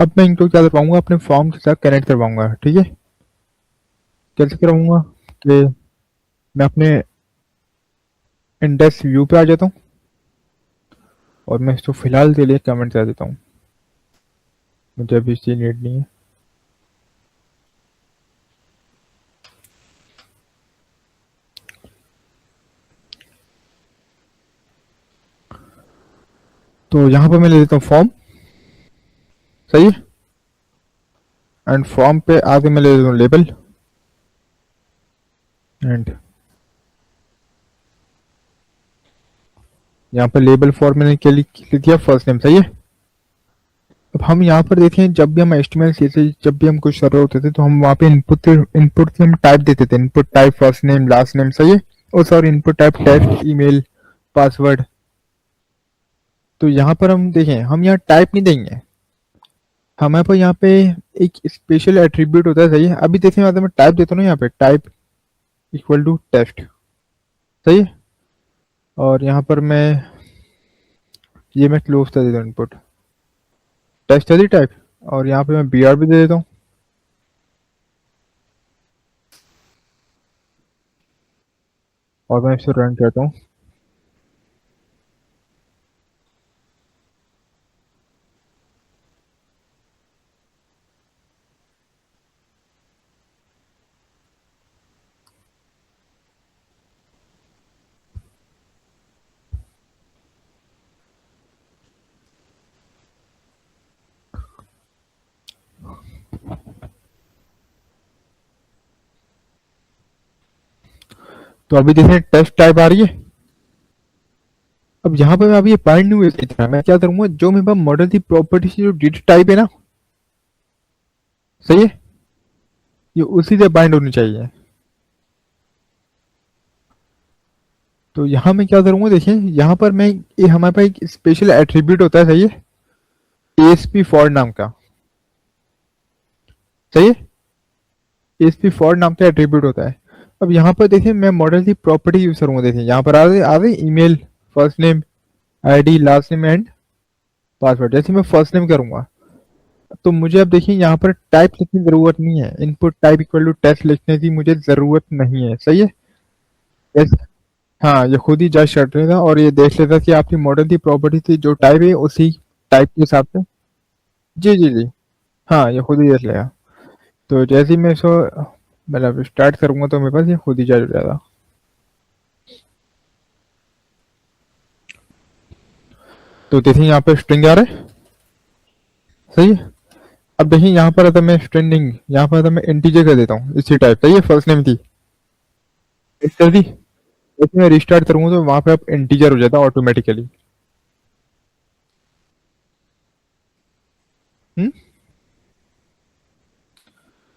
अब मैं इनको क्या करवाऊंगा, अपने फॉर्म के साथ कनेक्ट करवाऊंगा। ठीक है, कैसे करवाऊंगा कि मैं अपने इंडेक्स व्यू पे आ जाता हूँ और मैं इसको फिलहाल के लिए कमेंट कर देता हूँ, मुझे अभी इसकी नीड नहीं है। तो यहाँ पर मैं ले लेता हूँ फॉर्म, सही है। एंड फॉर्म पे आगे मैं ले लेता हूँ लेबल, एंड यहाँ पर लेबल फॉर मैंने क्या लिख दिया, फर्स्ट नेम, सही है। अब हम यहाँ पर देखें, जब भी हम HTML CSS जब भी हम कुछ कर रहे होते थे तो हम वहाँ पे इनपुट की हम टाइप देते थे, input type first name last name, सही है। और sorry, input type text, email, password. तो यहाँ पर हम देखें, हम यहाँ टाइप नहीं देंगे, हमारे पास यहाँ पे एक स्पेशल एट्रीब्यूट होता है, सही है। अभी देखें, मैं टाइप देता हूँ ना, यहाँ पे टाइप इक्वल टू टेस्ट, सही है। और यहाँ पर मैं ये मैं क्लोज कर देता हूँ, इनपुट टेस्ट है टाइप। और यहाँ पे मैं BR भी दे देता हूँ और मैं इसे रन करता हूँ। तो अभी देखें टेस्ट टाइप आ रही है। अब यहाँ पे मैं अभी ये पॉइंट नहीं हुई इतना, मैं क्या करूंगा, जो मेरे पास मॉडल की प्रॉपर्टी जो डेटा टाइप है ना, सही है, ये उसी से बाइंड होनी चाहिए। तो यहाँ मैं क्या करूंगा, देखिए यहाँ पर मैं ये हमारे पास एक स्पेशल एट्रीब्यूट होता है, सही है, ASP फॉर नाम का, सही है। ASP फॉर नाम का एट्रीब्यूट होता है। अब यहाँ पर देखिए मैं मॉडल की प्रॉपर्टी यूज करूंगा, देखिए यहाँ पर आ रही email, first name, ID, last name and password. जैसे मैं फर्स्ट नेम करूंगा तो मुझे अब देखिए यहाँ पर टाइप लिखने की जरूरत नहीं है, input type equal to text लिखने की मुझे जरूरत नहीं है, सही है। यस, हाँ, ये खुद ही जज कर लेगा और ये देख लेगा कि आपकी मॉडल की प्रॉपर्टी थी जो टाइप है उसी टाइप के हिसाब से। जी जी जी, हाँ, ये खुद ही देख लेगा। तो जैसे ही मैं इसको मतलब स्टार्ट करूंगा तो मेरे पास ये खुद ही जज हो जाएगा। तो देखिए यहाँ पे स्ट्रिंग आ रहा है, सही है। अब देखिए यहाँ पर अगर मैं स्ट्रिंग, यहाँ पर अगर मैं इंटीजर कर देता हूँ इसी टाइप, सही है, फर्स्ट नेम थी, इस कर दी। जैसे मैं रिस्टार्ट करूंगा तो वहां पे अब इंटीजर हो जाता है ऑटोमेटिकली।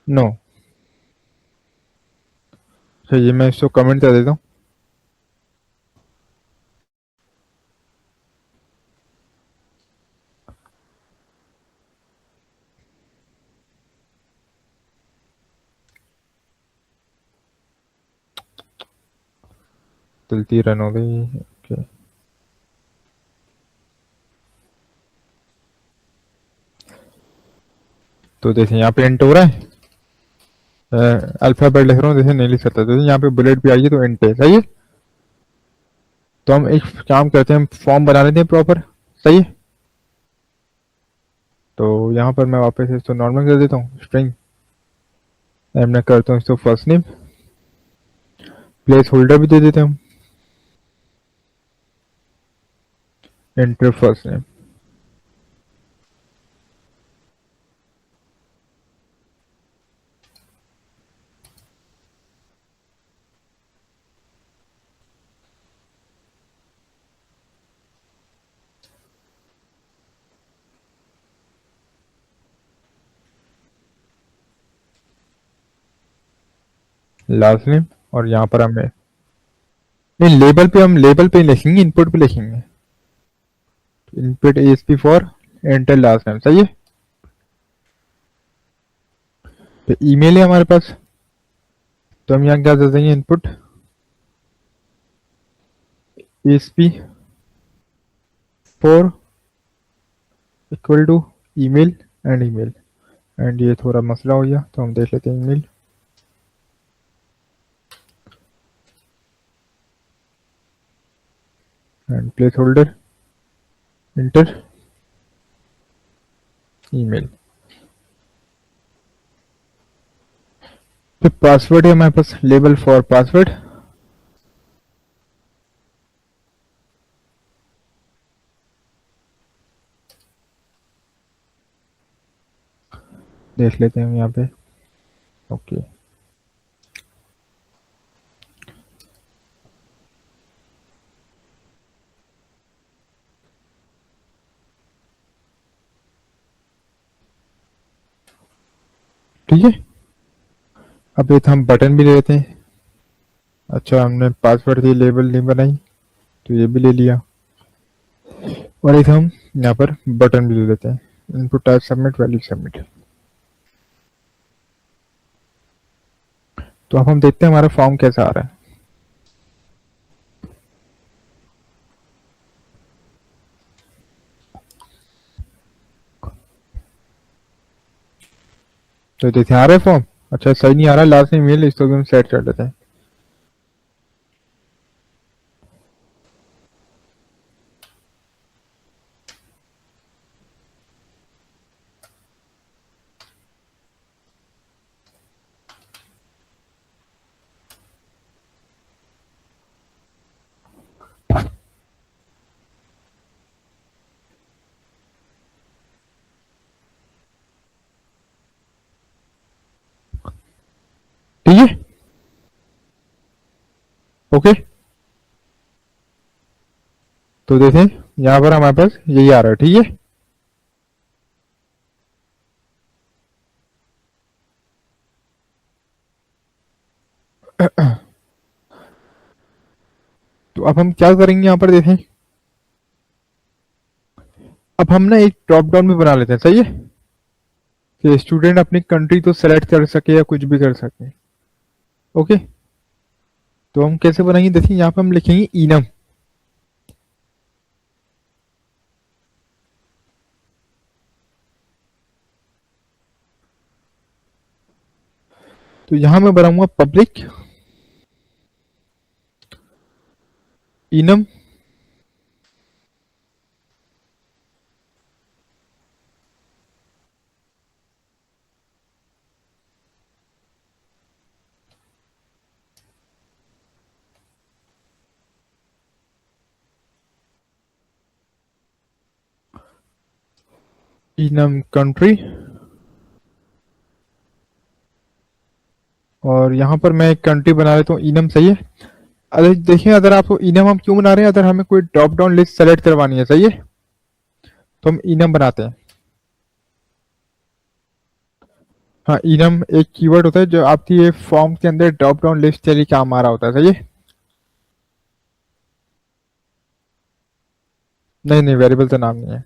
नो, चलिए मैं इसको कमेंट कर देता हूँ। चलती रन हो गई, ओके। तो जैसे यहाँ पे एंट हो रहा है, अल्फाबेट लिख रहा हूँ, जैसे नहीं लिख सकता, जैसे यहाँ पे बुलेट भी आई है तो एंट है, सही है। तो हम एक काम करते हैं, हम फॉर्म बना लेते हैं प्रॉपर, सही है। तो यहाँ पर मैं वापस इसको नॉर्मल कर देता हूँ, स्ट्रिंग, मैं करता हूँ इसको फर्स्ट नेम, प्लेस होल्डर भी दे देते हैं हम, enter first name. Last name, और यहाँ पर हमें नहीं, लेबल पे हम लेबल पे लिखेंगे, इनपुट पे लिखेंगे, input ASP for enter last name, सही है। तो ईमेल है हमारे पास, तो हम यहाँ क्या दे देंगे, input ASP for equal to email, and email. And ये थोड़ा मसला हो गया तो हम देख लेते हैं email. And place holder inter email. फिर पासवर्ड है हमारे पास, लेबल फॉर पासवर्ड। देख लेते हैं हम यहाँ पे। ओके ठीक है। अब ये तो हम बटन भी ले लेते हैं। अच्छा हमने पासवर्ड की लेबल नहीं बनाई तो ये भी ले लिया। और एक हम यहाँ पर बटन भी ले लेते हैं, input type submit value submit. तो अब हम देखते हैं हमारा फॉर्म कैसा आ रहा है। तो देखते हैं आ रहा है फॉर्म। अच्छा सही नहीं आ रहा, लास्ट में मेल, इसको भी हम सेट कर लेते हैं। ठीक है ओके। तो देखें यहाँ पर हमारे पास यही आ रहा है। ठीक है तो अब हम क्या करेंगे यहाँ पर देखें। अब हम ना एक ड्रॉप डाउन भी बना लेते हैं, सही है, कि स्टूडेंट अपनी कंट्री तो सेलेक्ट कर सके या कुछ भी कर सके। ओके तो हम कैसे बनाएंगे, देखिए यहाँ पे हम लिखेंगे इनम। तो यहां मैं बनाऊंगा पब्लिक इनम इनम कंट्री। और यहाँ पर मैं एक कंट्री बना लेता हूँ इनम, सही है। अरे देखिए अगर आपको इनम हम क्यों बना रहे हैं, अगर हमें कोई ड्रॉप डाउन लिस्ट सेलेक्ट करवानी है, सही है, तो हम इनम बनाते हैं। हाँ इनम एक कीवर्ड होता है जो आपकी ये फॉर्म के अंदर ड्रॉप डाउन लिस्ट के लिए काम आ रहा होता है, सही है। नहीं नहीं वेरिएबल तो नाम नहीं है।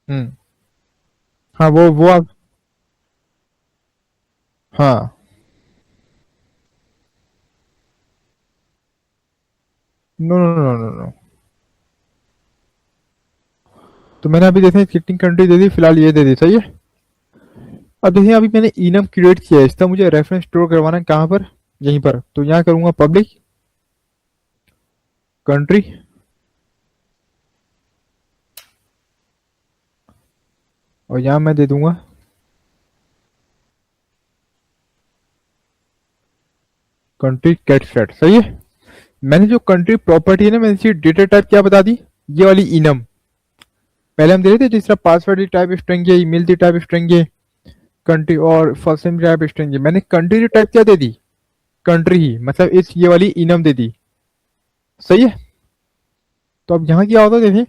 हम्म हाँ वो आप, हाँ no no no no no. तो मैंने अभी देखे कितनी कंट्री दे दी, फिलहाल ये दे दी, सही है। अब देखिए अभी मैंने इनम क्रिएट किया है, इसका मुझे रेफरेंस स्टोर करवाना है कहाँ पर, यहीं पर। तो यहाँ करूंगा पब्लिक कंट्री और यहाँ मैं दे दूंगा कंट्री कैट सेट, सही है। मैंने जो कंट्री प्रॉपर्टी है ना, मैंने इसकी डेटा टाइप क्या बता दी, ये वाली इनम। पहले हम दे रहे थे जिस तरह पासवर्ड की टाइप स्ट्रिंग है, ईमेल की टाइप स्ट्रिंग है, कंट्री और फर्स्ट नेम टाइप स्ट्रिंग है, मैंने कंट्री की टाइप क्या दे दी, कंट्री ही, मतलब इस ये वाली इनम दे दी, सही है। तो अब यहाँ क्या होता है देखिए,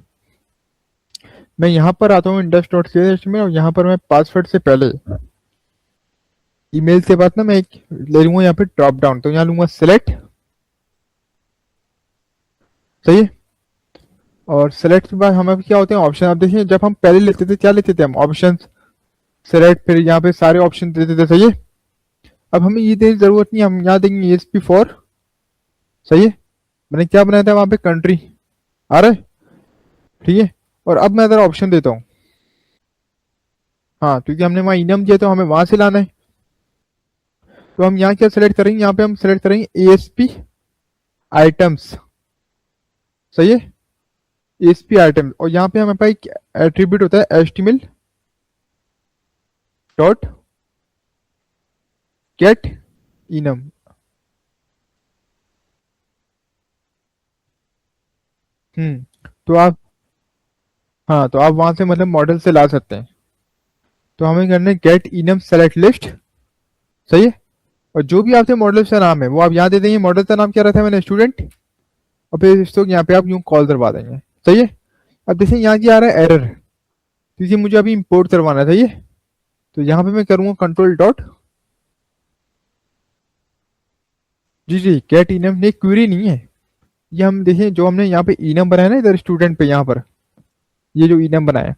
मैं यहाँ पर आता हूँ इंडेक्स डॉट सी में, और यहाँ पर मैं पासवर्ड से पहले ईमेल के बाद ना मैं एक ले लूंगा यहाँ पे ड्रॉप डाउन, तो यहाँ लूंगा सिलेक्ट, सही है। और सेलेक्ट के बाद हमें क्या होते हैं ऑप्शन, आप देखिए जब हम पहले लेते थे क्या लेते थे हम, ऑप्शन सेलेक्ट, फिर यहाँ पे सारे ऑप्शन देते थे, सही है। अब हमें ये देने की जरूरत नहीं, हम यहाँ देंगे ESP फॉर, सही है। मैंने क्या बनाया था वहां पे कंट्री, आ रहा है, ठीक है। और अब मैं अगर ऑप्शन देता हूँ हाँ, क्योंकि हमने वहाँ इनम दिया तो हमें वहां से लाना है। तो हम यहाँ क्या सेलेक्ट करेंगे, यहाँ पे हम सेलेक्ट करेंगे एएसपी आइटम्स। सही है, एएसपी आइटम्स। और यहाँ पे हमारे पास एक एट्रीब्यूट होता है एचटीएमएल डॉट गेट इनम। तो आप, हाँ, तो आप वहां से मतलब मॉडल से ला सकते हैं। तो हमें करना है गेट इनम सेलेक्ट लिस्ट। सही है। और जो भी आपके मॉडल का नाम है वो आप यहाँ दे देंगे। मॉडल का नाम क्या रहता है, मैंने स्टूडेंट। और फिर इसको यहाँ पे आप यूं कॉल करवा देंगे। सही है। अब जैसे यहाँ की आ रहा है एरर, क्योंकि मुझे अभी इंपोर्ट करवाना है। सही है। तो यहाँ पे मैं करूँगा कंट्रोल डॉट, जी जी, गेट इनम। नहीं, क्वेरी नहीं है ये। हम देखें जो हमने यहाँ पे इनम बनाया ना इधर स्टूडेंट पे, यहाँ पर ये जो इनम बनाया है,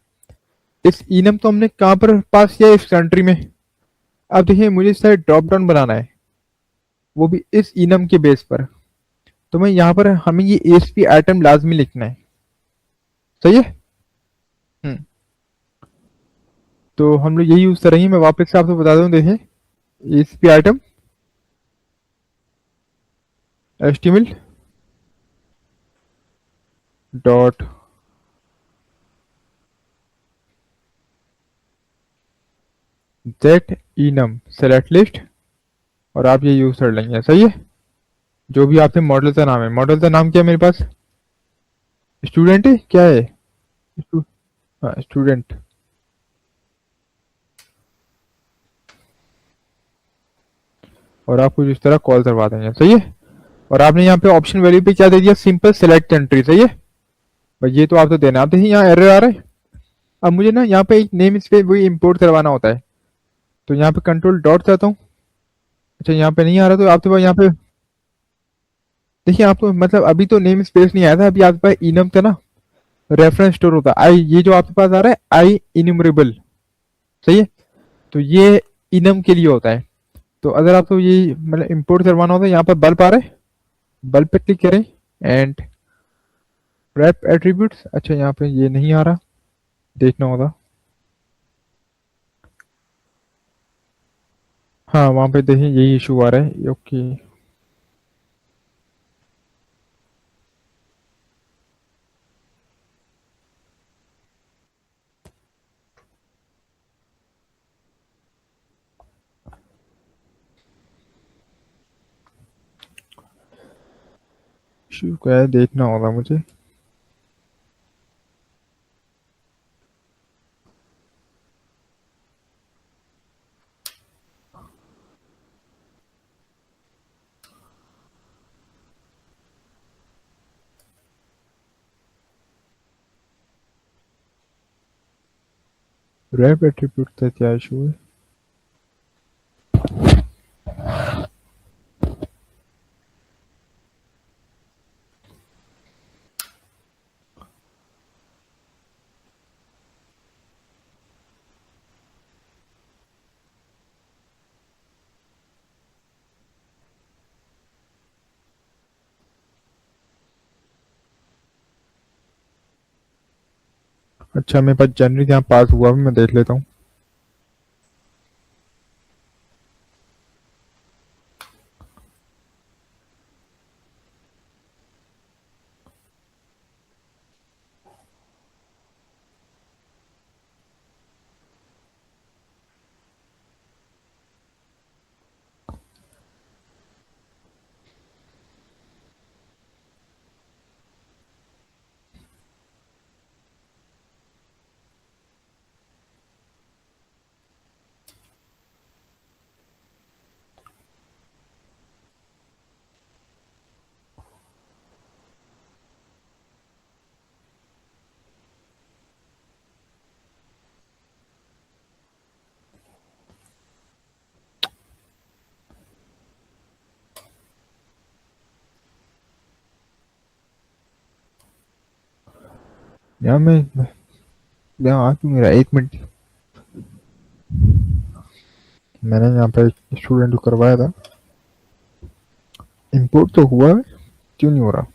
इस इनम तो हमने कहाँ पर पास किया है, इस कंट्री में। अब देखिए मुझे इस साइड ड्रॉप डाउन बनाना है, वो भी इस इनम के बेस पर। तो मैं यहाँ पर हमें ये एएसपी आइटम लाजमी लिखना है। सही है। हम्म तो हम लोग यही यूज करेंगे। मैं वापस से आपको बता दूं, देखें ASP item HTML dot gate enum select list. और आप ये यूज कर लेंगे। सही है। जो भी आपके मॉडल का नाम है, मॉडल का नाम क्या है मेरे पास, स्टूडेंट है क्या है, स्टू, हाँ स्टूडेंट। और आपको इस तरह कॉल करवा देंगे। सही है। और आपने यहाँ पे ऑप्शन वैल्यू पे क्या दे दिया, सिंपल सेलेक्ट कंट्री। सही है भाई, ये तो आप तो देना। आप देखिए यहाँ एरर आ रहा है। अब मुझे ना यहाँ पे एक नेम स्पेस वही इंपोर्ट करवाना होता है। तो यहाँ पे कंट्रोल डॉट करता हूँ। अच्छा, यहाँ पे नहीं आ रहा, तो आप तो यहाँ पे देखिए, आपको मतलब अभी तो नेम स्पेस नहीं आया था, अभी आपके पास इनम था ना, रेफरेंस स्टोर होता है आई, ये जो आपके पास आ रहा है आई इन्यूमरेबल। सही है। तो ये इनम के लिए होता है। तो अगर आपको ये मतलब इंपोर्ट करवाना होता है, यहाँ पर बल्ब आ रहा है, बल्ब पे क्लिक करें एंड रैप एट्रीब्यूट्स। अच्छा, यहाँ पे ये नहीं आ रहा, देखना होगा। हाँ, वहां पे देखिए यही इशू आ रहा है। ओके, इशू क्या है देखना होगा मुझे। रैप एट्रीब्यूट का क्या इशू है। अच्छा, मेरे पास जनवरी यहाँ पास हुआ, मैं देख लेता हूँ। यहाँ मैं यहाँ आ क्यों मेरा, एक मिनट। मैंने यहाँ पे स्टूडेंट को करवाया था, इंपोर्ट तो हुआ है, क्यों नहीं हो रहा।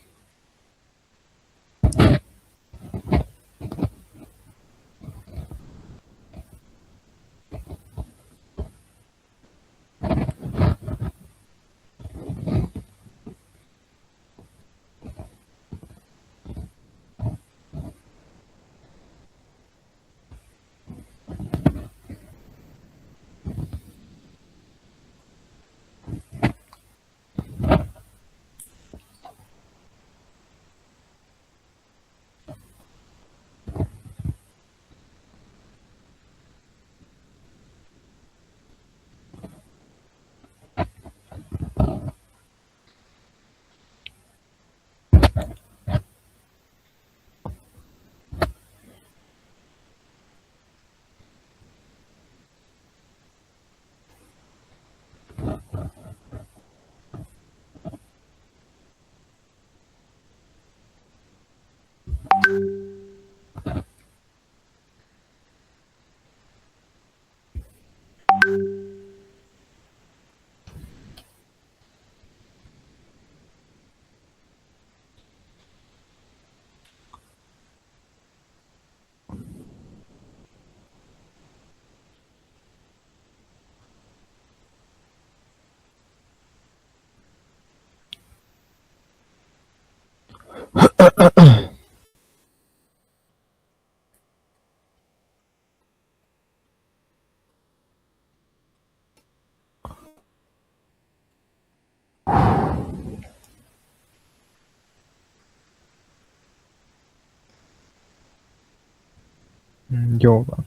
ये होगा।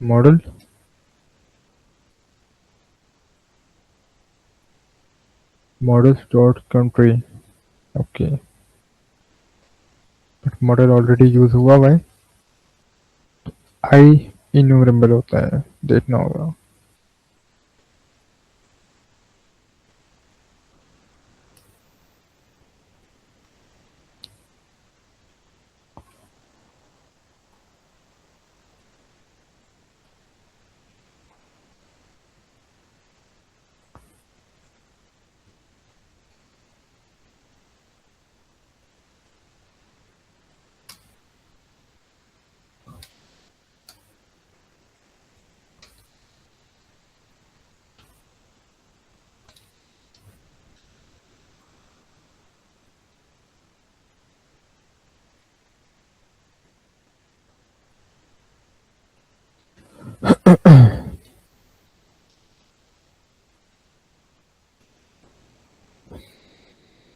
Model models dot country. Okay, but model already use हुआ हुआ है। आई इन्यूमरेबल होता है, देखना होगा।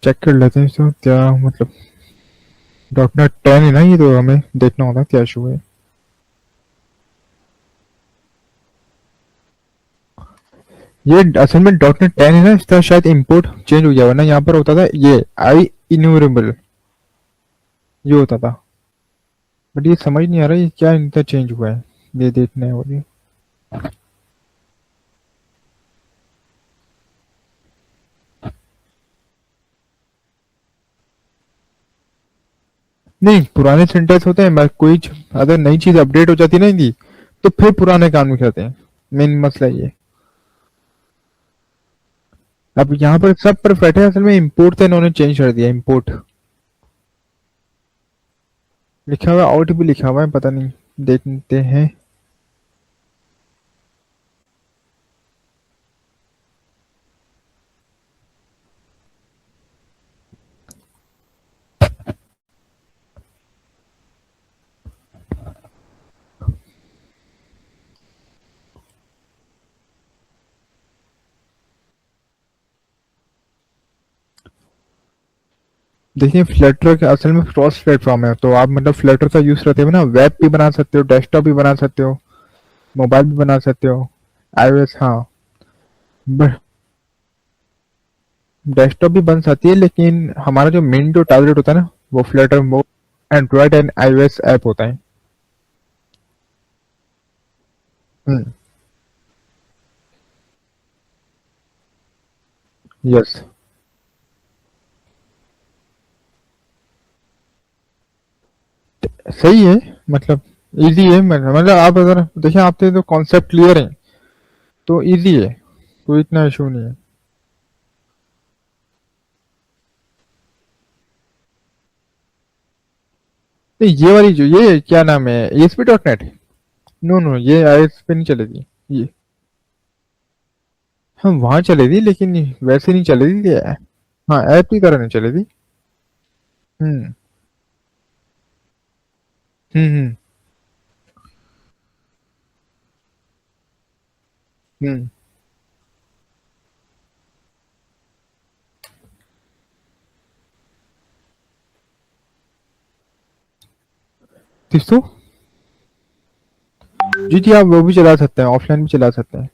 चेक कर लेते हैं तो क्या मतलब। डॉट नेट 10 है ना, ये तो हमें देखना होगा क्या इशू है। ये असल में डॉट नेट 10 है ना, इसका शायद इंपोर्ट चेंज हो गया, वरना यहाँ पर होता था ये आई इन्यूमरेबल, ये होता था। बट ये समझ नहीं आ रहा ये क्या इनका चेंज हुआ है, ये देखना है। और ये नहीं, पुराने सिंटेक्स होते हैं, कोई अगर नई चीज अपडेट हो जाती है ना इनकी, तो फिर पुराने काम में करते हैं। मेन मसला ये। अब यहाँ पर सब परफेक्ट है, असल में इंपोर्ट तो इन्होंने चेंज कर दिया। इंपोर्ट लिखा हुआ, आउट भी लिखा हुआ है, पता नहीं, देखते हैं। देखिए, फ्लटर के असल में क्रॉस प्लेटफॉर्म है, तो आप मतलब फ्लटर का यूज करते हो ना, वेब भी बना सकते हो, डेस्कटॉप भी बना सकते हो, मोबाइल भी बना सकते हो। आईओएस, हाँ। डेस्कटॉप भी बन सकती है, लेकिन हमारा जो मेन जो टारगेट होता है ना, वो फ्लटर, वो एंड्रॉयड एंड आईओएस ऐप होता है। हम्म। यस। सही है, मतलब इजी है। मतलब आप अगर देखिए, आपके तो कॉन्सेप्ट क्लियर है, तो इजी है, कोई इतना इशू नहीं है। नहीं, ये वाली जो ये क्या नाम है, ASP dot net, no no, ये आईएस पे नहीं चलेगी ये। हम वहां चलेगी, लेकिन वैसे नहीं चलेगी ये। हाँ, ऐप की तरह नहीं चलेगी। हम्म। हम्म। हम्म। तो जी जी, आप वो भी चला सकते हैं, ऑफलाइन भी चला सकते हैं।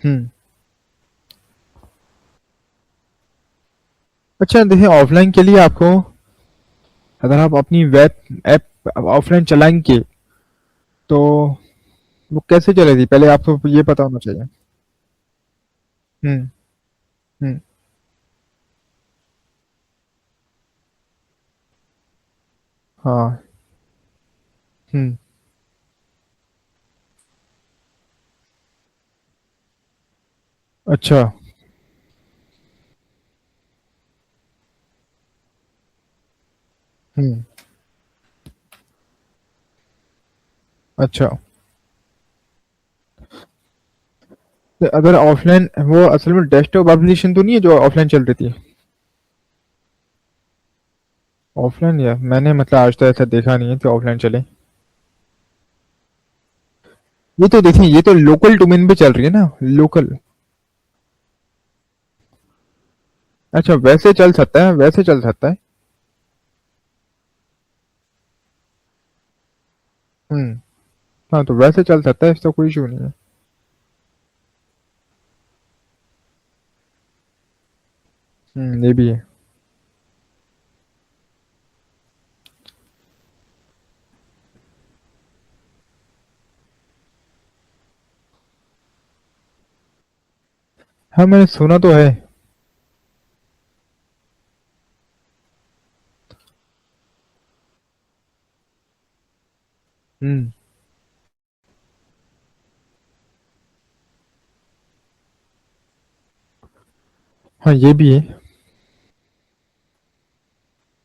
हम्म। अच्छा, देखिए, ऑफलाइन के लिए आपको, अगर आप अपनी वेब ऐप ऑफलाइन चलाएंगे, तो वो कैसे चलेगी, पहले आपको ये पता होना चाहिए। हम्म। हम्म। हाँ, हम्म। अच्छा। हम्म। अच्छा। तो अगर ऑफलाइन, वो असल में डेस्कटॉप एप्लीकेशन तो नहीं है जो ऑफलाइन चल रही थी? ऑफलाइन, या मैंने मतलब आज तक ऐसा देखा नहीं है कि ऑफलाइन चले। ये तो देखिए, ये तो लोकल डोमेन पे चल रही है ना, लोकल। अच्छा, वैसे चल सकता है, वैसे चल सकता है। हम्म। हाँ, तो वैसे चल सकता है, इसका कोई इशू नहीं है। ये भी है। हाँ, मैंने सुना तो है। हम्म। हाँ, ये भी है।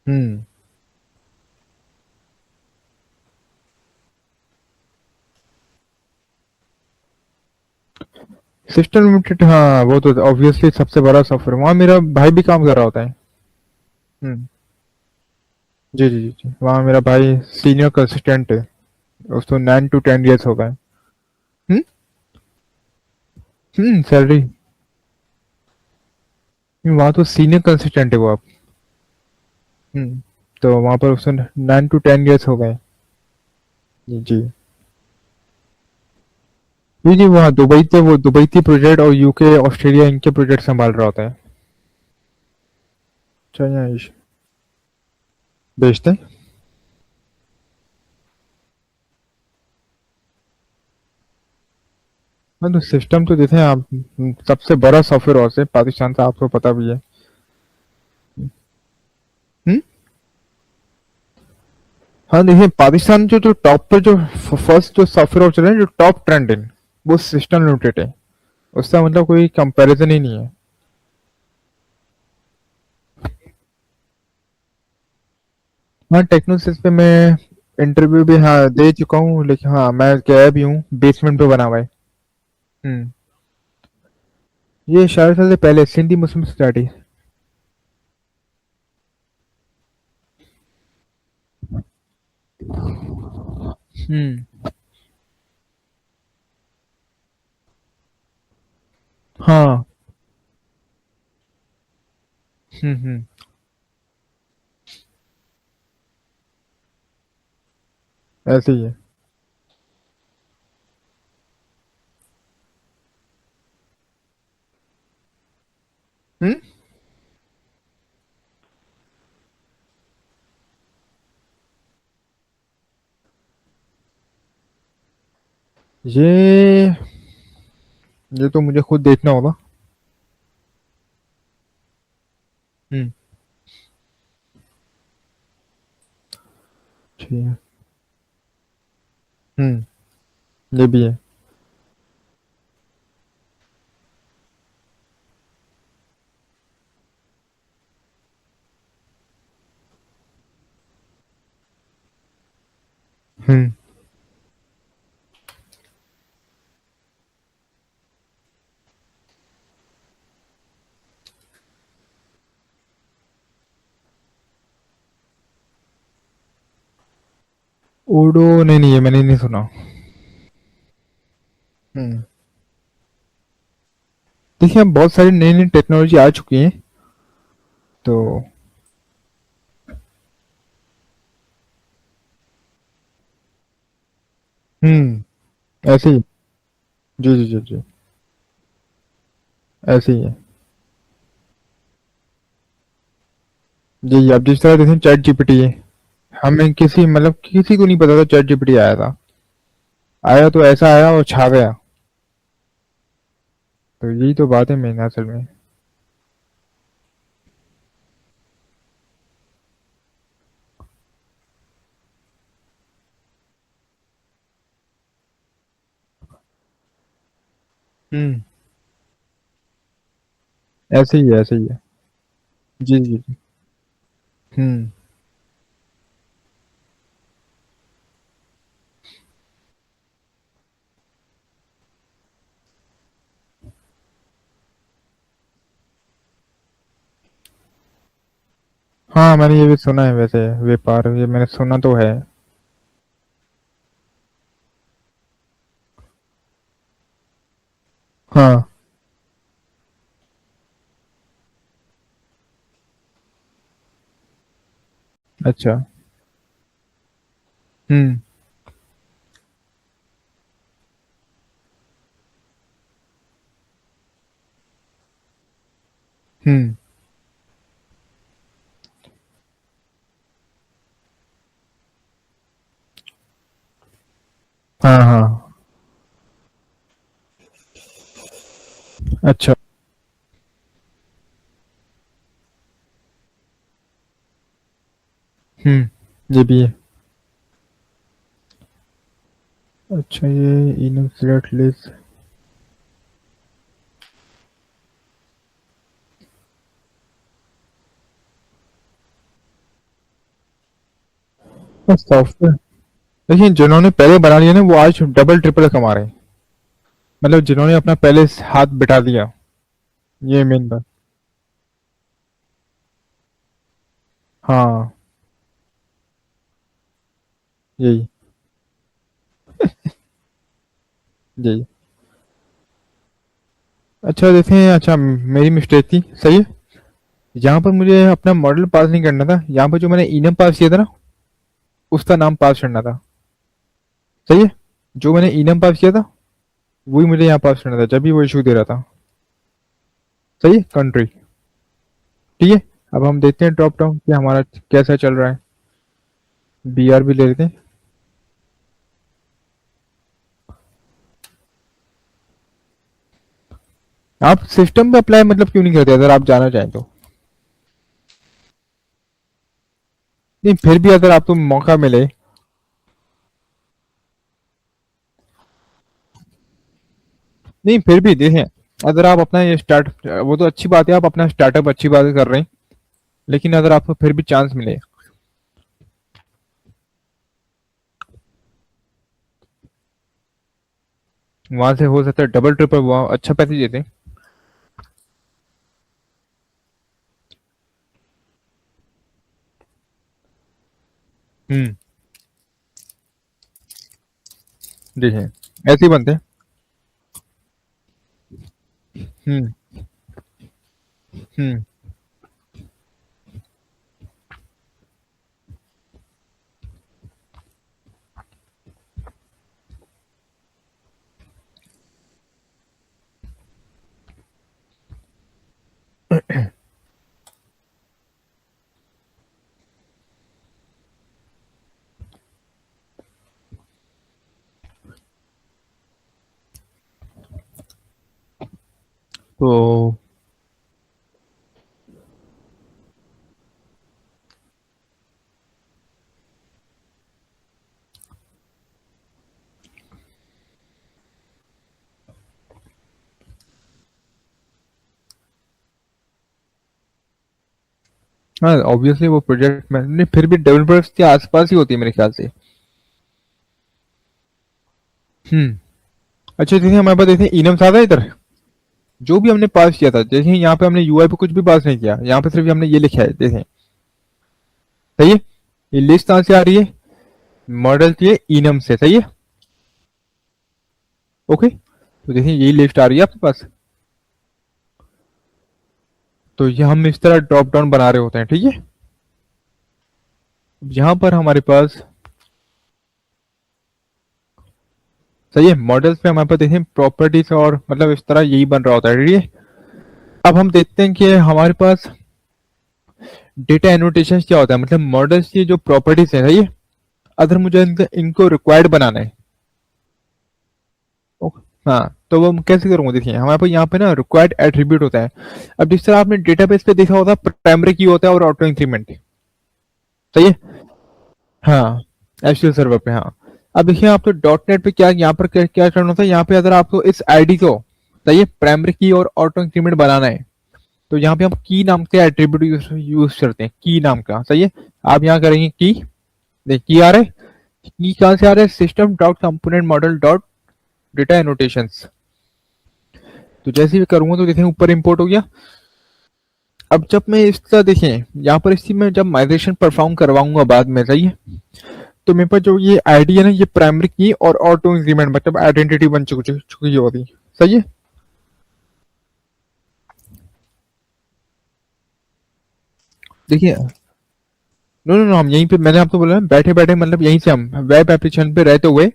हम्म। सिस्टम लिमिटेड, हाँ वो तो ऑब्वियसली सबसे बड़ा सॉफ्टवेयर, वहाँ मेरा भाई भी काम कर रहा होता है। हम्म। जी जी जी जी, वहाँ मेरा भाई सीनियर कंसिस्टेंट है। उसको 9 to 10 years हो गए। हम्म। सैलरी। वहाँ तो सीनियर कंसिस्टेंट है वो आप। हम्म। तो वहाँ पर उसको 9 to 10 years हो गए। जी जी। जी जी, वहाँ दुबई थे, वो दुबई की प्रोजेक्ट और यूके ऑस्ट्रेलिया इनके प्रोजेक्ट संभाल रहा होता है। चाइना बेचते हैं। हाँ, तो सिस्टम तो देखें आप, सबसे बड़ा सॉफ्टवेयर हाउस है पाकिस्तान का, आपको पता भी है। हम्म। हाँ, देखिए पाकिस्तान जो जो टॉप पे जो फर्स्ट जो सॉफ्टवेयर हाउस चल रहे हैं, जो टॉप ट्रेंडिंग, वो सिस्टम लिमिटेड है। उसका मतलब कोई कंपैरिजन ही नहीं है। हाँ, टेक्नोसिस पे मैं इंटरव्यू भी हाँ दे चुका हूँ, लेकिन हाँ मैं गया भी हूँ, बेसमेंट पे बना हुआ है। हम्म। ये 4 साल से पहले सिंधी मुस्लिम सोसाइटी। हम्म। हाँ। हम्म। ऐसे ही है। हम्म। ये ये तो मुझे खुद देखना होगा। हम्म। ठीक है। ये भी है। हम्म। ओडो, नहीं नहीं, ये मैंने नहीं सुना। हम्म। देखिए, अब बहुत सारी नई नई टेक्नोलॉजी आ चुकी है। तो ऐसे ही। जी जी जी जी। ऐसे ही है। जी, अब जिस तरह देखें चैट जीपीटी है। हमें किसी मतलब किसी को नहीं पता था चैट जीपीटी आया था। आया तो ऐसा आया और छा गया। तो यही तो बात है मेन असल में। हम्म। ऐसे ही है, ऐसे ही है। जी जी जी। हम्म। हाँ, मैंने ये भी सुना है वैसे। व्यापार ये मैंने सुना तो है। हाँ। अच्छा। हम्म। हम्म। हाँ हाँ। अच्छा। ये भी है। अच्छा, ये इनफिनिट लिस्ट। सॉफ्टवेयर। देखिए, जिन्होंने पहले बना लिया ना वो आज डबल ट्रिपल कमा रहे हैं। मतलब जिन्होंने अपना पहले हाथ बिठा दिया। ये मेन बात। हाँ। यही। यही। अच्छा देखें, अच्छा मेरी मिस्टेक थी, सही है। यहाँ पर मुझे अपना मॉडल पास नहीं करना था, यहाँ पर जो मैंने इनम पास किया था ना, उसका नाम पास करना था। सही है। जो मैंने इनम पास किया था वही मुझे यहाँ पास करना था जब भी वो इशू दे रहा था। सही है, कंट्री। ठीक है। अब हम देखते हैं ड्रॉप डाउन कि हमारा कैसा चल रहा है। बीआर भी ले लेते हैं। आप सिस्टम पे अप्लाई मतलब क्यों नहीं करते अगर आप जाना चाहें तो? नहीं, फिर भी अगर आपको मौका मिले। नहीं, फिर भी देखें, अगर आप अपना ये स्टार्ट, वो तो अच्छी बात है, आप अपना स्टार्टअप अच्छी बात कर रहे हैं। लेकिन अगर आपको फिर भी चांस मिले, वहां से हो सकता है डबल ट्रिपल वहाँ अच्छा पैसे देते हैं। हम्म। देखें, ऐसे ही बनते हैं। हम्म। हम्म। तो हाँ, ऑब्वियसली वो प्रोजेक्ट में नहीं, फिर भी डेवलपर्स के आसपास ही होती है मेरे ख्याल से। हम्म। अच्छा देखिए, हमारे पास देखिए इनम सादा इधर, जो भी हमने पास किया था, देखिए यहाँ पे हमने यूआई पे कुछ भी पास नहीं किया, यहाँ पे सिर्फ हमने ये लिखा है, देखें। सही है। ये लिस्ट कहाँ से आ रही है? मॉडल की इनम से, सही है। ओके, तो देखिए यही लिस्ट आ रही है आपके पास। तो ये हम इस तरह ड्रॉप डाउन बना रहे होते हैं, ठीक है। यहाँ पर हमारे पास, सही है, मॉडल्स पे हमारे पास देखें प्रॉपर्टीज और मतलब इस तरह यही बन रहा होता है, ठीक है। अब हम देखते हैं कि हमारे पास डेटा एनोटेशन क्या होता है, मतलब मॉडल्स की जो प्रॉपर्टीज है, सही है। अगर मुझे इनको रिक्वायर्ड बनाना है, हाँ, तो वो हम कैसे करूंगा? देखिए हमारे पास यहाँ पे ना रिक्वायर्ड एट्रीब्यूट होता है। अब जिस तरह आपने डेटाबेस पे देखा होता है, प्राइमरी की होता है और ऑटो इंक्रीमेंट। सही है। हाँ, एसक्यूएल सर्वर पे, हाँ। अब देखिए, आप तो डॉट नेट पे क्या यहाँ पर क्या करना होता है, यहाँ पे अगर आपको इस आईडी को तो ये प्राइमरी की और ऑटो इंक्रीमेंट बनाना है, तो यहाँ पे हम की नाम के एट्रीब्यूट यूज करते हैं, की नाम का। सही है, आप यहाँ करेंगे की, देखिए की आ रहा है, की कहाँ से आ रहा है, system dot component model dot data annotations. तो जैसे भी करूंगा तो देखें ऊपर इंपोर्ट हो गया। अब जब मैं इसका देखें यहाँ पर इसी में जब माइग्रेशन परफॉर्म करवाऊंगा बाद में, सही है, तो मेरे पास जो ये आईडी है ना, ये प्राइमरी की और ऑटो इंक्रीमेंट मतलब आइडेंटिटी बन चुकी होगी। सही है, देखिए नो नो नो, हम यहीं पे, मैंने आपको बोला ना, बैठे बैठे मतलब यहीं से हम वेब एप्लीकेशन पे रहते हुए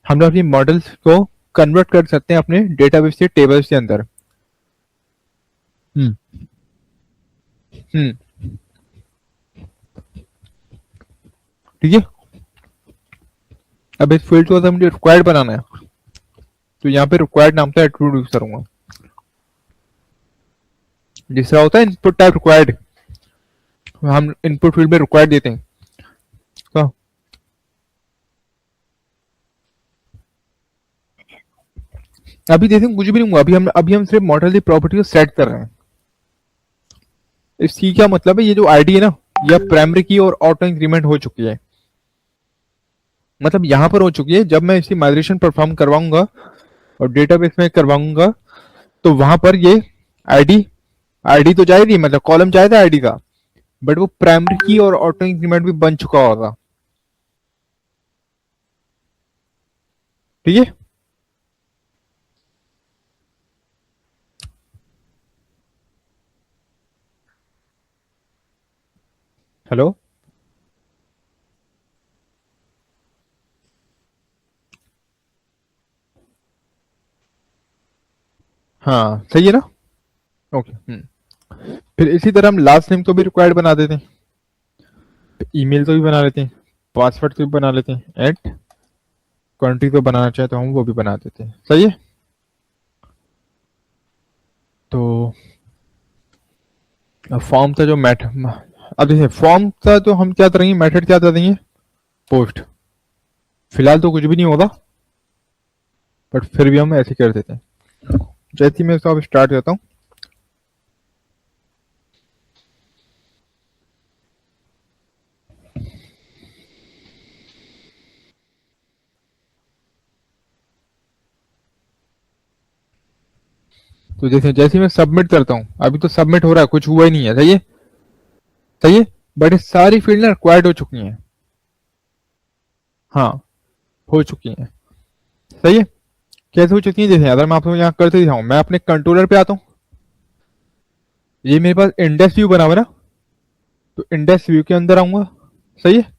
हम लोग अपनी मॉडल्स को कन्वर्ट कर सकते हैं अपने डेटाबेस से टेबल्स के अंदर। हम्म हम्म, ठीक है। अब इस फील्ड को तो मुझे रिक्वायर्ड बनाना है, तो यहाँ पे रिक्वायर्ड नाम का एट्रीब्यूट यूज करूंगा, जिस तरह होता है इनपुट टाइप रिक्वायर्ड, हम इनपुट फील्ड में रिक्वायर्ड देते हैं। तो अभी देखें कुछ भी नहीं हुआ, अभी हम सिर्फ मॉडल की प्रॉपर्टी को सेट कर रहे हैं। इसकी क्या मतलब है, ये जो आईडी है ना, यह प्राइमरी की और ऑटो इंक्रीमेंट हो चुकी है, मतलब यहां पर हो चुकी है। जब मैं इसकी माइग्रेशन परफॉर्म करवाऊंगा और डेटाबेस में करवाऊंगा, तो वहां पर ये आईडी आईडी तो जाएगी, मतलब कॉलम जाएगा आईडी का, बट वो प्राइमरी की और ऑटो इंक्रीमेंट भी बन चुका होगा। ठीक है, हेलो, हाँ सही है ना, ओके। फिर इसी तरह हम लास्ट नेम को भी रिक्वायर्ड बना देते हैं, ईमेल तो भी बना लेते हैं, पासवर्ड तो भी बना लेते हैं, एट कंट्री को बनाना चाहे तो हम वो भी बना देते हैं। सही है, तो फॉर्म का जो मैथ, अब देखिए फॉर्म का तो हम क्या करेंगे, मेथड क्या कर देंगे, पोस्ट। फिलहाल तो कुछ भी नहीं होगा, बट फिर भी हम ऐसे कर देते हैं। जैसे ही मैं इसको अब स्टार्ट करता हूँ, तो जैसे ही मैं सबमिट करता हूँ, अभी तो सबमिट हो रहा है, कुछ हुआ ही नहीं है। सही है, सही है, बट ये सारी फील्ड ना रिक्वायर्ड हो चुकी हैं, हाँ हो चुकी हैं। सही है, कैसे हो चुकी है, जैसे अगर मैं आपको यहाँ करते दिखाऊँ, मैं अपने कंट्रोलर पे आता हूँ, ये मेरे पास इंडेक्स व्यू बना हुआ है ना, तो इंडेक्स व्यू के अंदर आऊंगा। सही है,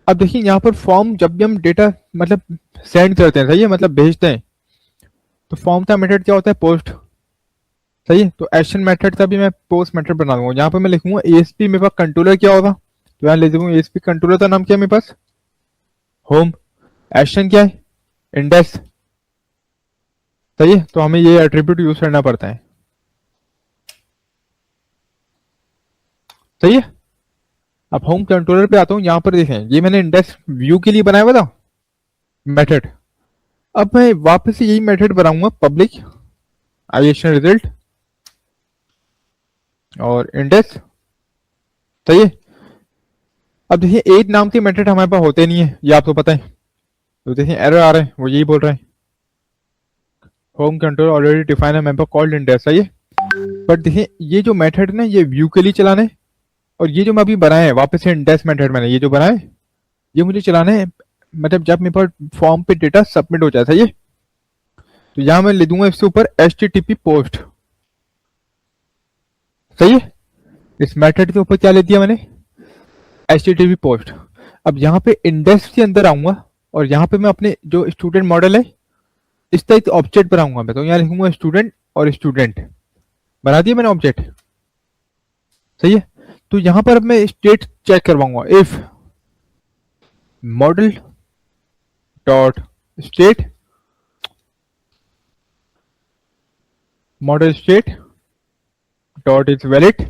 अब देखिए यहाँ पर फॉर्म जब भी हम डेटा मतलब सेंड करते हैं, सही है, मतलब भेजते हैं, तो फॉर्म का मेथड क्या होता है, पोस्ट। सही है, तो एक्शन मेथड का भी मैं पोस्ट मेथड बना दूंगा। यहाँ पे मैं लिखूंगा एएसपी, मेरे पास कंट्रोलर क्या होगा, तो यहाँ लिख दूंगा एएसपी कंट्रोलर का नाम क्या है मेरे पास, होम। एक्शन क्या है, इंडेक्स। सही है, तो हमें ये एट्रीब्यूट यूज करना पड़ता है। सही है, अब होम कंट्रोलर पे आता हूँ, यहाँ पर देखें ये मैंने इंडेक्स व्यू के लिए बनाया हुआ था मेथड। अब मैं वापस से यही मेथड बनाऊंगा, पब्लिक आईएशन रिजल्ट और इंडेक्स। सही है, अब देखिए एज नाम के मेथड हमारे पास होते नहीं है, ये आपको पता है, तो देखिए एरर आ रहा है, वो यही बोल रहा है, होम कंट्रोल ऑलरेडी डिफाइन है मेरे पास कॉल्ड इंडेक्स। सही है, बट देखिए ये जो मेथड है ना, ये व्यू के लिए चलाना है, और ये जो मैं अभी बनाया है वापस से इंडेक्स मेथड, मैंने ये जो बनाया है, ये मुझे चलाना है मतलब जब मेरे पास फॉर्म पे डेटा सबमिट हो जाए। सही है, तो यहां मैं लिख दूंगा इसके ऊपर H T T P post. सही है, इस मेथड के ऊपर क्या ले दिया मैंने, H T T P post. अब यहाँ पे इंडेक्स के अंदर आऊंगा, और यहाँ पे मैं अपने जो स्टूडेंट मॉडल है इसका एक ऑब्जेक्ट बनाऊंगा मैं, तो यहाँ लिखूंगा स्टूडेंट और स्टूडेंट, बना दिया मैंने ऑब्जेक्ट। सही है, तो यहाँ पर अब मैं स्टेट चेक करवाऊंगा, if model dot state, model state dot is valid,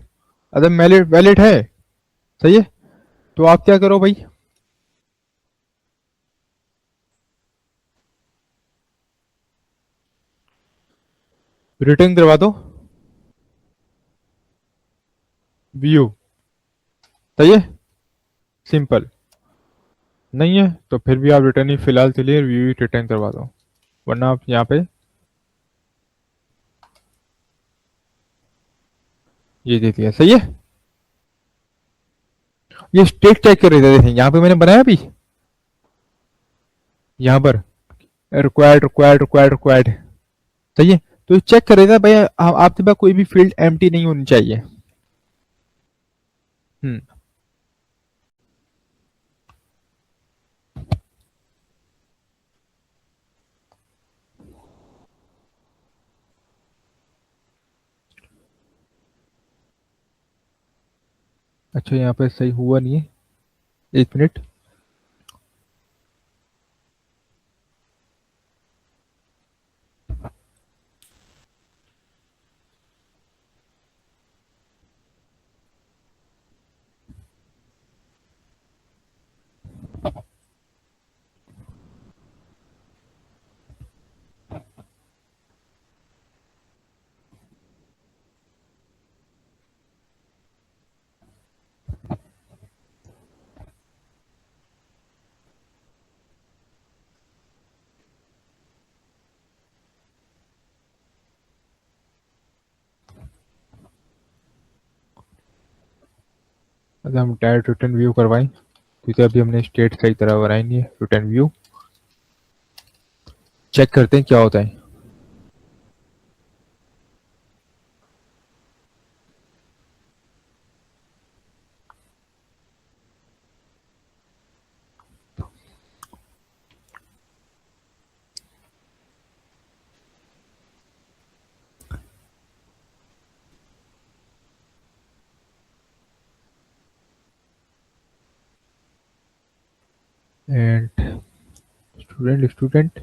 अगर वैलिड वैलिड है। सही है, तो आप क्या करो भाई, रिटर्न करवा दो, व्यू, सही है, सिंपल। नहीं है तो फिर भी आप रिटर्न ही फिलहाल के लिए व्यू ही रिटर्न करवा दो, वरना आप यहाँ पे ये दे दिया, सही है। ये स्टेट चेक कर रहे थे, देखें यहाँ पे मैंने बनाया अभी, यहाँ पर रिक्वायर्ड रिक्वायर्ड रिक्वायर्ड रिक्वायर्ड, सही है। तो चेक कर रहे थे भाई आपके पास कोई भी फील्ड एम्प्टी नहीं होनी चाहिए। हम्म। अच्छा यहाँ पे सही हुआ नहीं है, एक मिनट। अगर हम डायरेक्ट रिटर्न व्यू करवाएं, क्योंकि अभी हमने स्टेट सही तरह बनाई नहीं है। रिटर्न व्यू चेक करते हैं क्या होता है। एंड स्टूडेंट स्टूडेंट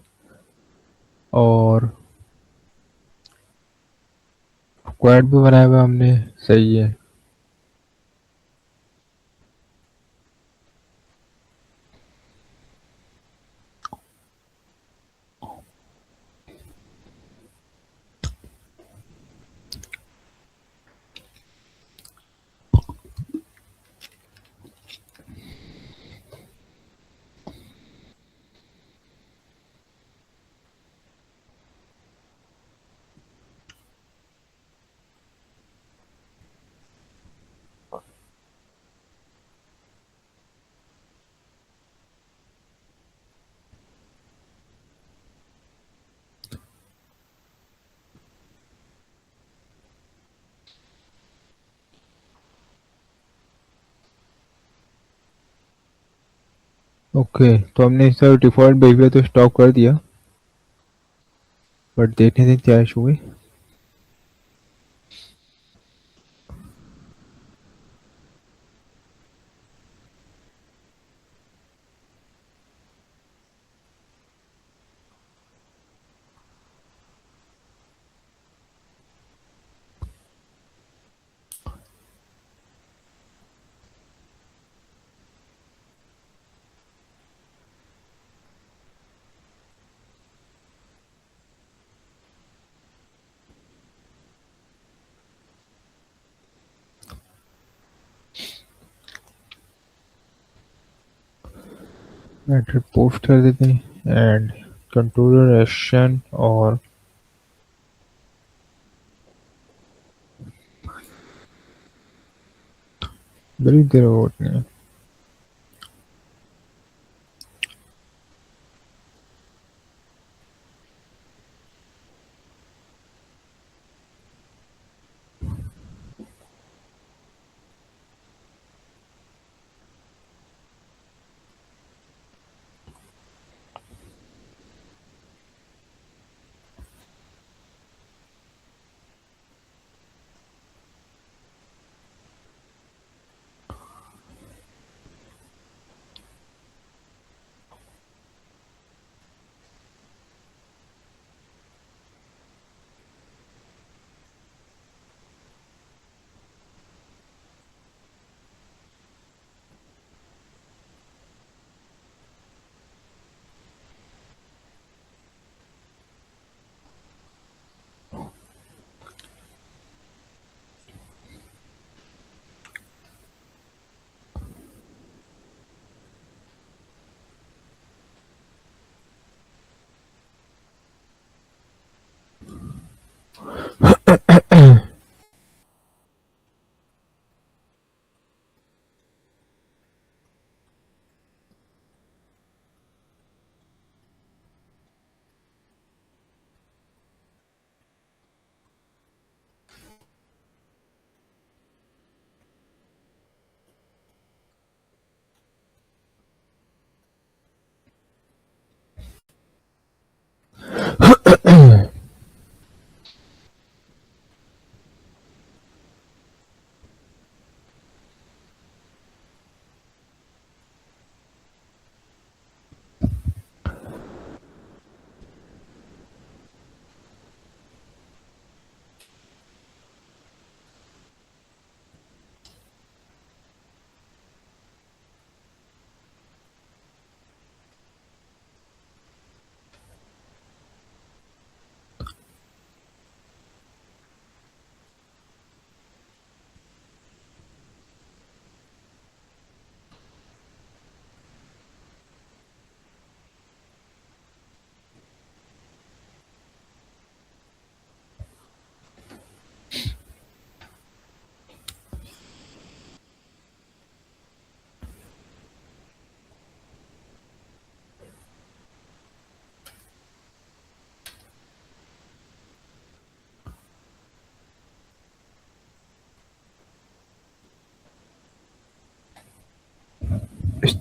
और क्वाड भी बनाया हुआ हमने, सही है। ओके तो हमने इसका डिफॉल्ट बिहेवियर तो स्टॉप कर दिया, बट देखने दें क्या इशू है। एड्रेस पोस्ट कर देते हैं एंड कंट्रोलर एक्शन, और बड़ी देर हो गई है।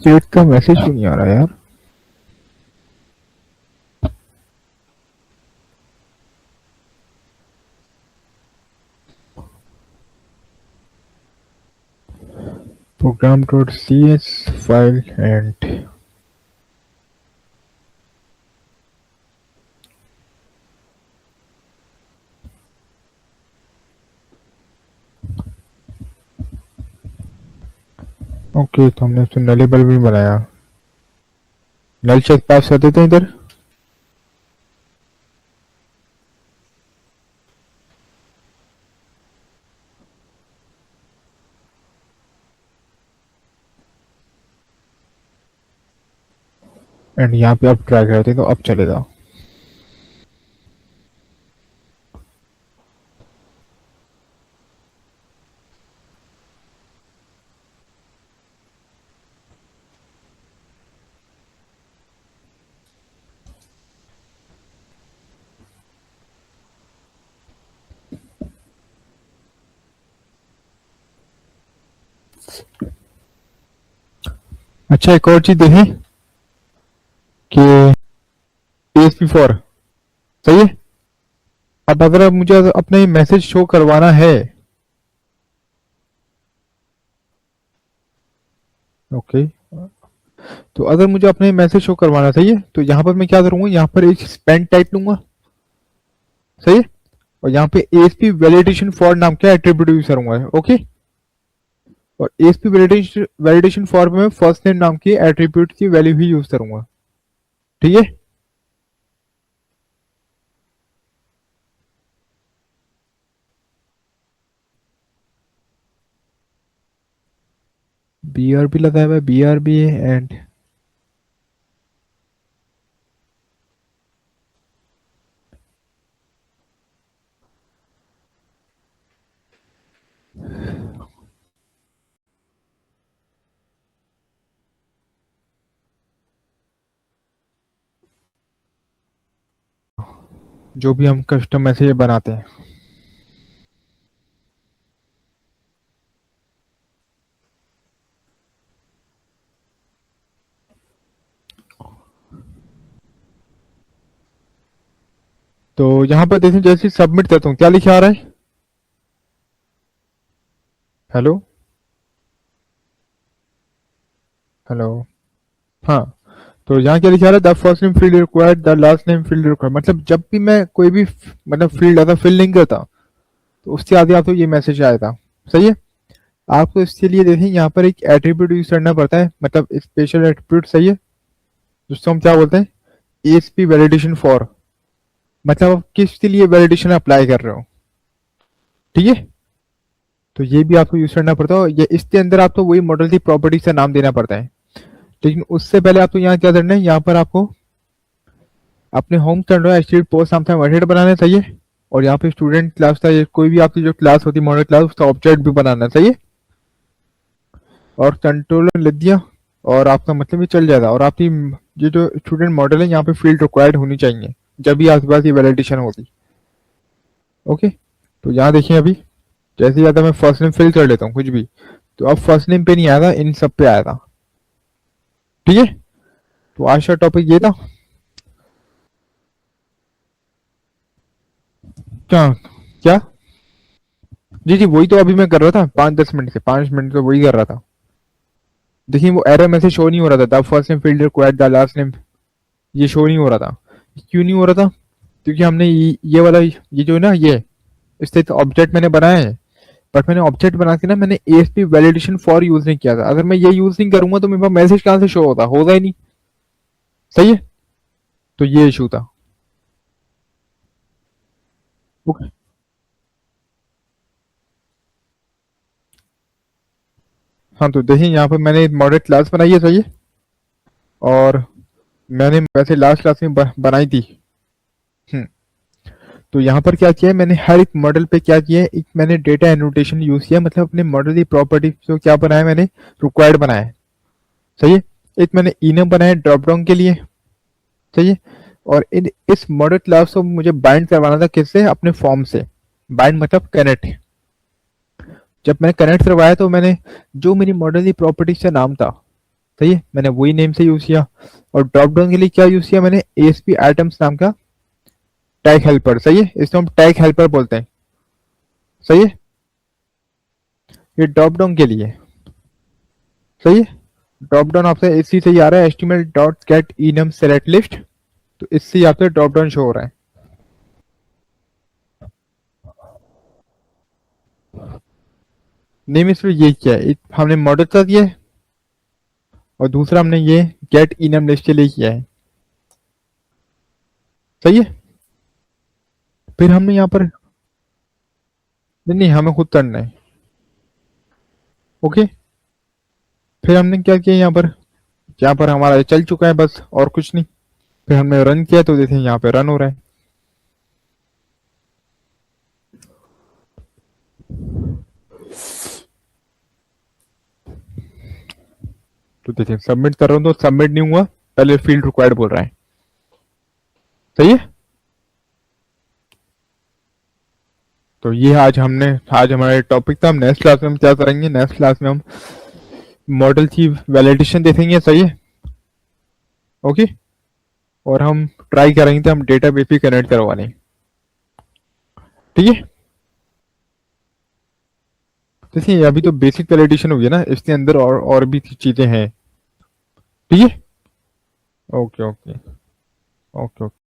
चैट का मैसेज क्यों नहीं आ रहा यार? program.cs file and ओके, तो हमने उससे नलेबल भी बनाया। नल चेक पास कर देते हैं इधर। एंड यहाँ पे आप ट्राई करते हैं तो अब चलेगा। अच्छा, एक और चीज देखें कि ASP4 सही है। अब अगर अब मुझे अपने मैसेज शो करवाना है, ओके, तो अगर मुझे अपने मैसेज शो करवाना सही है, तो यहाँ पर मैं क्या करूंगा, यहाँ पर एक स्पेंड टाइप लूंगा, सही है। और यहाँ पे ASP वैलिडेशन फॉर नाम का एट्रीब्यूट यूज करूंगा, ओके। और ASP वैलिडेशन फॉर में फर्स्ट नेम नाम की एट्रीब्यूट की वैल्यू ही यूज करूंगा, ठीक है। BRB लगाया हुआ है, BRB एंड जो भी हम कस्टम मैसेज बनाते हैं। तो यहाँ पर देखें, जैसे सबमिट करता हूँ क्या लिखा आ रहा है, हेलो हेलो, हाँ। तो यहाँ क्या लिखा रहा है, the first name field required, the last name field required. मतलब जब भी मैं कोई भी मतलब फील्ड आता फिल नहीं करता, तो उसके आगे आपको ये मैसेज आएगा, सही है। आपको इसके लिए देखें यहाँ पर एक एट्रीब्यूट यूज करना पड़ता है, मतलब स्पेशल एट्रीब्यूट, सही है, जिसको हम क्या बोलते हैं, ASP वैलिडेशन फॉर। मतलब आप किसके लिए वैलिडेशन अप्लाई कर रहे हो, ठीक है। तो ये भी आपको यूज करना पड़ता है। ये इसके अंदर आपको वही मॉडल की प्रॉपर्टीज का नाम देना पड़ता है। लेकिन उससे पहले आपको यहाँ क्या करना है, यहाँ पर आपको अपने होम स्टैंडर्ड पोस्ट नाम से वेटेड बनाना चाहिए। और यहाँ पे स्टूडेंट क्लास का कोई भी आपकी जो क्लास होती है मॉडल क्लास, उसका ऑब्जेक्ट भी बनाना चाहिए। और कंट्रोलर लिख दिया और आपका मतलब ये चल जाएगा। और आपकी ये जो स्टूडेंट मॉडल है, यहाँ पे फील्ड रिक्वायर्ड होनी चाहिए जब भी आपके पास ये वैलिडेशन होगी, ओके। तो यहाँ देखिए, अभी जैसे ज्यादा मैं फर्स्ट नेम फिल कर लेता हूँ कुछ भी, तो अब फर्स्ट नेम पे नहीं आएगा, इन सब पे आएगा, ठीक है। तो आज का टॉपिक ये था। क्या क्या? जी जी, वही तो अभी मैं कर रहा था, 5-10 मिनट से, 5 मिनट से वही कर रहा था। देखिए वो एरर मैसेज शो नहीं हो रहा था, first name field required, the last name, ये शो नहीं हो रहा था। क्यों नहीं हो रहा था? क्योंकि हमने ये वाला, ये जो है ना, ये इससे तो ऑब्जेक्ट मैंने बनाया है, बट मैंने ऑब्जेक्ट बना के ना, मैंने ASP वैलिडेशन फॉर यूज नहीं किया था। अगर मैं ये यूज नहीं करूंगा तो मेरे पास मैसेज कहां से शो होगा ही नहीं, सही है। तो ये इशू था, ओके। हाँ, तो देखिए यहाँ पे मैंने मॉडल क्लास बनाई है, सही है। और मैंने वैसे लास्ट क्लास में बनाई थी। हम्म, तो यहाँ पर क्या किया है मैंने, हर एक मॉडल पे क्या किया है, एक मैंने डेटा एनोटेशन यूज किया, मतलब अपने मॉडल की प्रॉपर्टी को क्या बनाया मैंने, रिक्वायर्ड बनाया है, सही है। एक मैंने इनम बनाया ड्रॉप डाउन के लिए, सही है। और इस मॉडल क्लास को मुझे बाइंड करवाना था किससे, अपने फॉर्म से। बाइंड मतलब कनेक्ट। जब मैंने कनेक्ट करवाया तो मैंने जो मेरी मॉडल की प्रॉपर्टी का नाम था, सही है, मैंने वही नेम से यूज किया। और ड्रॉप डाउन के लिए क्या यूज किया मैंने, ASP आइटम्स नाम का टैग हेल्पर। सही है, इसको हम टैग हेल्पर बोलते हैं। सही है, ये ड्रॉप डाउन के लिए। सही है, ड्रॉप डाउन आपसे इसी से ही आ रहा है, HTML dot gate enum select list, तो इससे ही आपसे ड्रॉप डाउन शो हो रहा है। नेम इसमें ये किया है, हमने मॉडल का दिया है, और दूसरा हमने ये गेट इनम लिस्ट के लिए किया है। सही है, फिर हमने यहाँ पर, नहीं नहीं हमें खुद करना है। ओके, फिर हमने क्या किया यहाँ पर हमारा ये चल चुका है बस, और कुछ नहीं। फिर हमने रन किया तो देखें यहाँ पे रन हो रहा है। तो देखिए सबमिट कर रहा हूँ तो सबमिट नहीं हुआ, पहले फील्ड रिक्वायर्ड बोल रहा है। सही है, तो ये आज हमारा टॉपिक था। हम नेक्स्ट क्लास में हम क्या करेंगे, नेक्स्ट क्लास में हम मॉडल की वैलिडेशन देखेंगे। सही है, ओके, और हम ट्राई करेंगे तो हम डेटा बेस भी कनेक्ट करवाने। ठीक है, देखिए अभी तो बेसिक वैलिडेशन हो गया ना, इसके अंदर और भी चीजें हैं। ठीक है, ओके ओके ओके ओके।